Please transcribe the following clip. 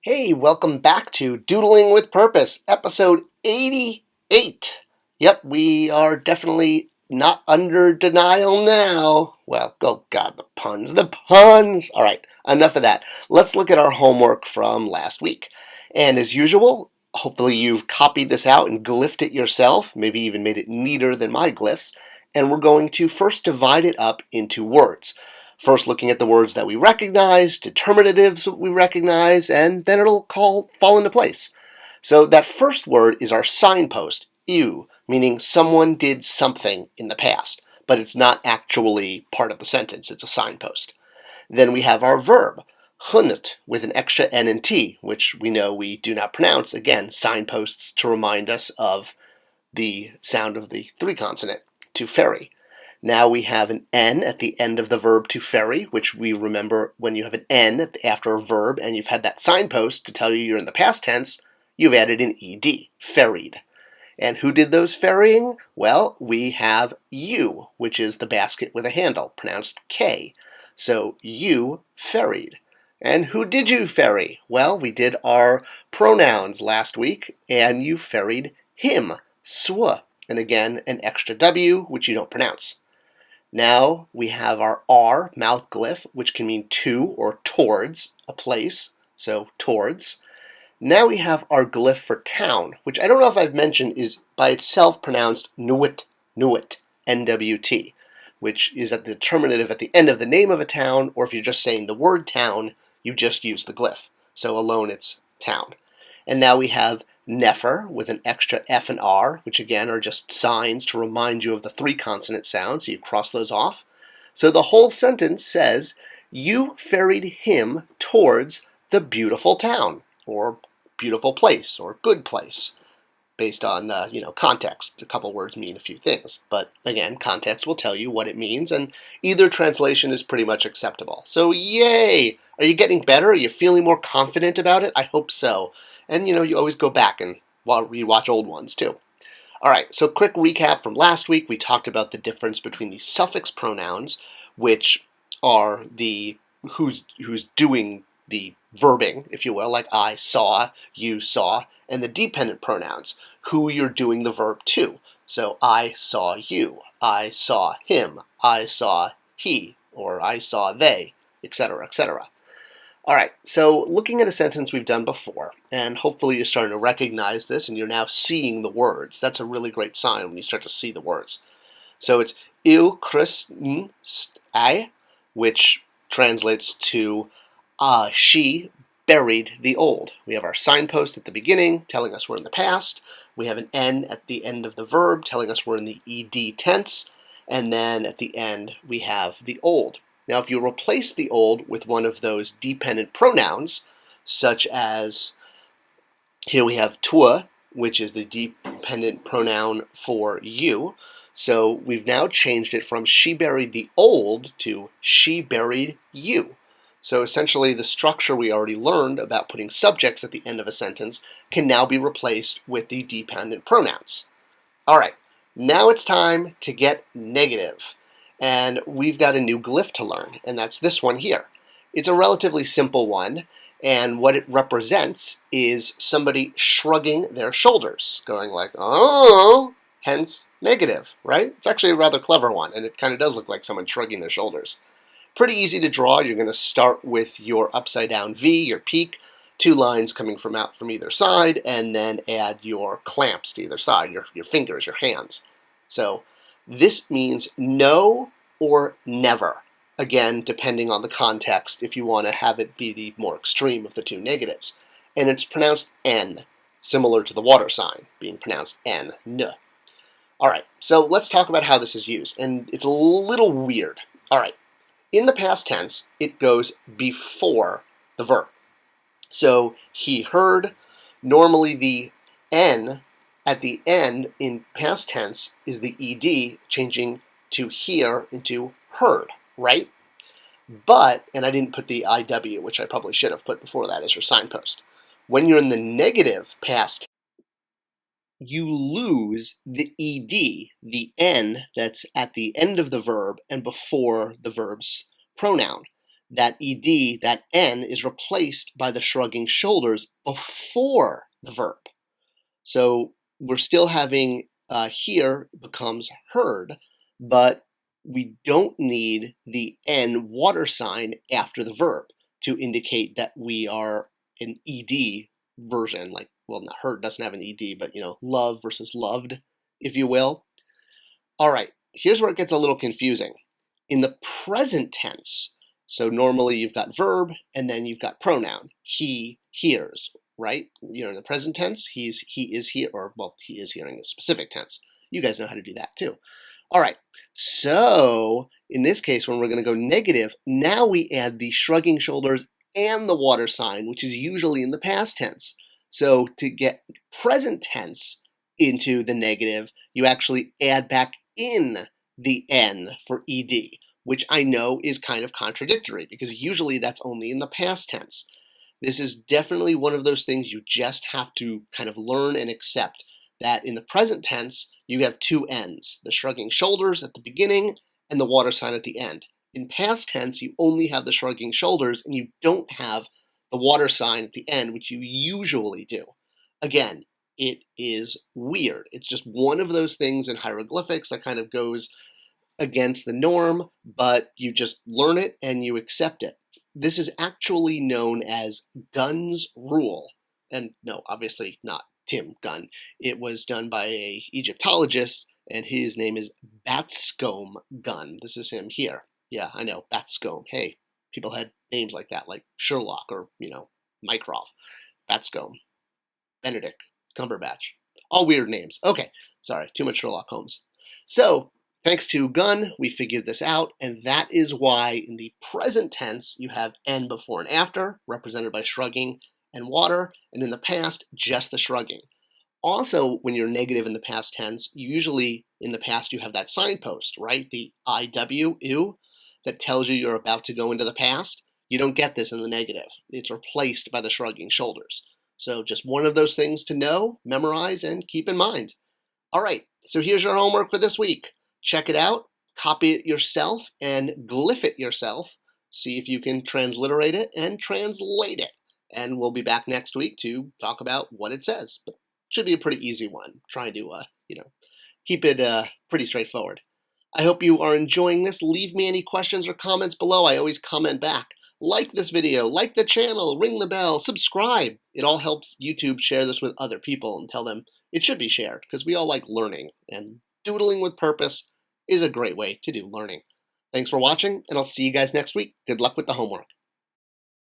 Hey, welcome back to Doodling with Purpose, episode 88. Yep, we are definitely not under denial now. Well, oh God, the puns, the puns. All right, enough of that. Let's look at our homework from last week. And as usual, hopefully you've copied this out and glyphed it yourself, maybe even made it neater than my glyphs. And we're going to first divide it up into words. First looking at the words that we recognize, determinatives we recognize, and then it'll fall into place. So that first word is our signpost, eu, meaning someone did something in the past, but it's not actually part of the sentence, it's a signpost. Then we have our verb, hunnit, with an extra N and T, which we know we do not pronounce. Again, signposts to remind us of the sound of the three consonant, to ferry. Now we have an N at the end of the verb to ferry, which we remember when you have an N after a verb and you've had that signpost to tell you you're in the past tense, you've added an ED, ferried. And who did those ferrying? Well, we have you, which is the basket with a handle, pronounced K. So you ferried. And who did you ferry? Well, we did our pronouns last week, and you ferried him, swa. And again, an extra W, which you don't pronounce. Now we have our R, mouth glyph, which can mean to or towards a place, so towards. Now we have our glyph for town, which I don't know if I've mentioned is by itself pronounced Nuit, Nuit, N-W-T, which is at the determinative at the end of the name of a town, or if you're just saying the word town, you just use the glyph. So alone it's town. And now we have nefer with an extra F and R, which again are just signs to remind you of the three consonant sounds, so you cross those off. So the whole sentence says, you ferried him towards the beautiful town, or beautiful place, or good place, based on context. A couple words mean a few things, but again, context will tell you what it means, and either translation is pretty much acceptable. So yay! Are you getting better? Are you feeling more confident about it? I hope so. And you always go back and rewatch old ones too. All right, so quick recap from last week. We talked about the difference between the suffix pronouns, which are the who's doing the verbing, if you will, like I saw, you saw, and the dependent pronouns, who you're doing the verb to. So I saw you, I saw him, I saw he, or I saw they, etc., etc. All right, so looking at a sentence we've done before, and hopefully you're starting to recognize this and you're now seeing the words. That's a really great sign when you start to see the words. So it's eu christen I, which translates to she buried the old. We have our signpost at the beginning telling us we're in the past. We have an N at the end of the verb telling us we're in the ED tense. And then at the end we have the old. Now, if you replace the old with one of those dependent pronouns, such as here we have toi, which is the dependent pronoun for you. So we've now changed it from she buried the old to she buried you. So essentially the structure we already learned about putting subjects at the end of a sentence can now be replaced with the dependent pronouns. All right, now it's time to get negative. And we've got a new glyph to learn, and that's this one here. It's a relatively simple one, and what it represents is somebody shrugging their shoulders, going like, oh, hence negative, right? It's actually a rather clever one, and it kind of does look like someone shrugging their shoulders. Pretty easy to draw. You're going to start with your upside down V, your peak, two lines coming from either side, and then add your clamps to either side, your fingers, your hands. So this means no or never. Again, depending on the context, if you want to have it be the more extreme of the two negatives. And it's pronounced N, similar to the water sign, being pronounced N, N. All right, so let's talk about how this is used. And it's a little weird. All right, in the past tense, it goes before the verb. So he heard. Normally the N at the end in past tense is the ED changing to hear into heard, right? But, and I didn't put the IW, which I probably should have put before that as your signpost. When you're in the negative past, you lose the ED, the N that's at the end of the verb and before the verb's pronoun. that ed, that n, is replaced by the shrugging shoulders before the verb. So we're still having hear becomes heard, but we don't need the n water sign after the verb to indicate that we are an ed version, like, well, not heard doesn't have an ed, but love versus loved, if you will. All right, here's where it gets a little confusing. In the present tense, so normally you've got verb and then you've got pronoun. He hears, right? In the present tense, he is here, or well, he is hearing a specific tense. You guys know how to do that too. All right, so in this case, when we're going to go negative, now we add the shrugging shoulders and the water sign, which is usually in the past tense. So to get present tense into the negative, you actually add back in the n for ed, which I know is kind of contradictory because usually that's only in the past tense. This is definitely one of those things you just have to kind of learn and accept, that in the present tense, you have two n's, the shrugging shoulders at the beginning and the water sign at the end. In past tense, you only have the shrugging shoulders and you don't have the water sign at the end, which you usually do. Again, it is weird. It's just one of those things in hieroglyphics that kind of goes against the norm, but you just learn it and you accept it. This is actually known as Gunn's rule. And no, obviously not Tim Gunn. It was done by an Egyptologist, and his name is Batscombe Gunn. This is him here. Yeah, I know, Batscombe. Hey, people had names like that, like Sherlock or, Mycroft. Batscombe. Benedict Cumberbatch. All weird names. Okay, sorry, too much Sherlock Holmes. So, thanks to Gunn, we figured this out, and that is why in the present tense you have n before and after, represented by shrugging and water, and in the past, just the shrugging. Also, when you're negative in the past tense, usually in the past you have that signpost, right? The IW, that tells you you're about to go into the past. You don't get this in the negative. It's replaced by the shrugging shoulders. So just one of those things to know, memorize, and keep in mind. All right, so here's your homework for this week. Check it out, copy it yourself, and glyph it yourself. See if you can transliterate it and translate it. And we'll be back next week to talk about what it says. But it should be a pretty easy one. Trying to, keep it pretty straightforward. I hope you are enjoying this. Leave me any questions or comments below. I always comment back. Like this video, like the channel, ring the bell, subscribe. It all helps YouTube share this with other people and tell them it should be shared, because we all like learning, and doodling with purpose is a great way to do learning. Thanks for watching, and I'll see you guys next week. Good luck with the homework.